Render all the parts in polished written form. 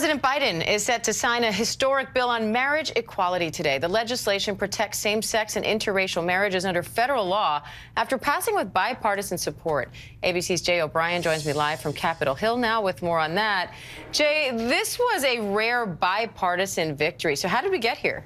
President Biden is set to sign a historic bill on marriage equality today. The legislation protects same-sex and interracial marriages under federal law after passing with bipartisan support. ABC's Jay O'Brien joins me live from Capitol Hill now with more on that. Jay, this was a rare bipartisan victory. So how did we get here?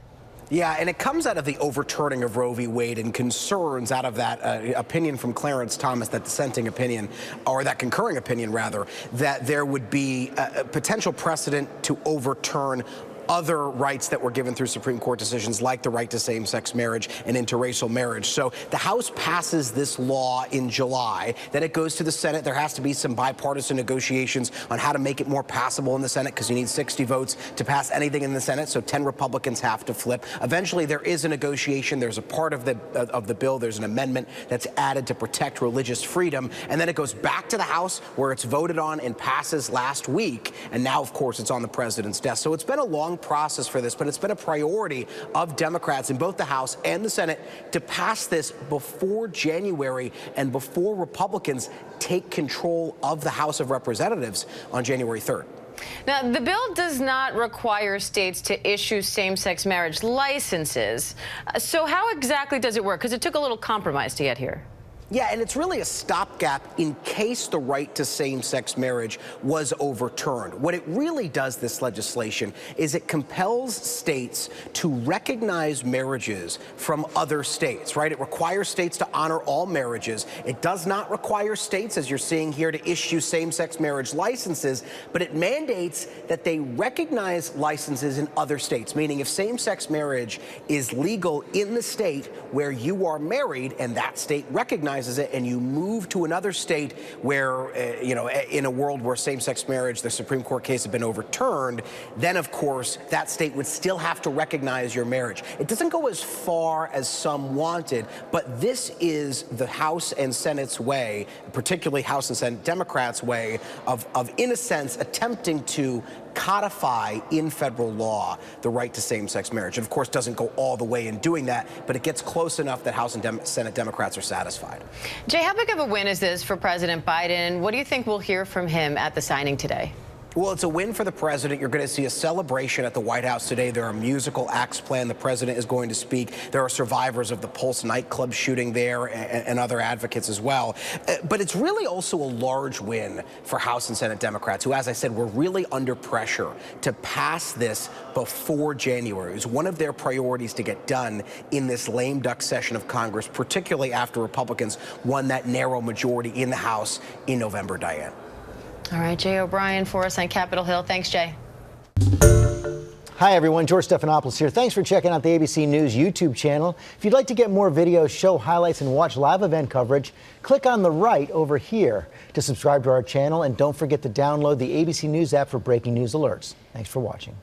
Yeah, and it comes out of the overturning of Roe v. Wade and concerns out of that opinion from Clarence Thomas, that dissenting opinion, or that concurring opinion, rather, that there would be a potential precedent to overturn other rights that were given through Supreme Court decisions, like the right to same-sex marriage and interracial marriage. So the House passes this law in July. Then it goes to the Senate. There has to be some bipartisan negotiations on how to make it more passable in the Senate, because you need 60 votes to pass anything in the Senate, so 10 Republicans have to flip. Eventually, there is a negotiation. There's a part of the bill. There's an amendment that's added to protect religious freedom, and then it goes back to the House, where it's voted on and passes last week, and now, of course, it's on the president's desk. So it's been a long process for this, but it's been a priority of Democrats in both the House and the Senate to pass this before January and before Republicans take control of the House of Representatives on January 3rd. Now, the bill does not require states to issue same-sex marriage licenses. So how exactly does it work? Because it took a little compromise to get here. Yeah, and it's really a stopgap in case the right to same-sex marriage was overturned. What it really does, this legislation, is it compels states to recognize marriages from other states, right? It requires states to honor all marriages. It does not require states, as you're seeing here, to issue same-sex marriage licenses, but it mandates that they recognize licenses in other states, meaning if same-sex marriage is legal in the state where you are married and that state recognizes it, and you move to another state where, in a world where same-sex marriage, the Supreme Court case, had been overturned, then, of course, that state would still have to recognize your marriage. It doesn't go as far as some wanted, but this is the House and Senate's way, particularly House and Senate Democrats' way of in a sense, attempting to codify in federal law the right to same-sex marriage. It, of course, doesn't go all the way in doing that, but it gets close enough that House and Senate Democrats are satisfied. Jay, how big of a win is this for President Biden? What do you think we'll hear from him at the signing today? Well, it's a win for the president. You're going to see a celebration at the White House today. There are musical acts planned. The president is going to speak. There are survivors of the Pulse nightclub shooting there and other advocates as well. But it's really also a large win for House and Senate Democrats, who, as I said, were really under pressure to pass this before January. It was one of their priorities to get done in this lame duck session of Congress, particularly after Republicans won that narrow majority in the House in November, Diane. All right, Jay O'Brien for us on Capitol Hill. Thanks, Jay. Hi, everyone. George Stephanopoulos here. Thanks for checking out the ABC News YouTube channel. If you'd like to get more videos, show highlights, and watch live event coverage, click on the right over here to subscribe to our channel. And don't forget to download the ABC News app for breaking news alerts. Thanks for watching.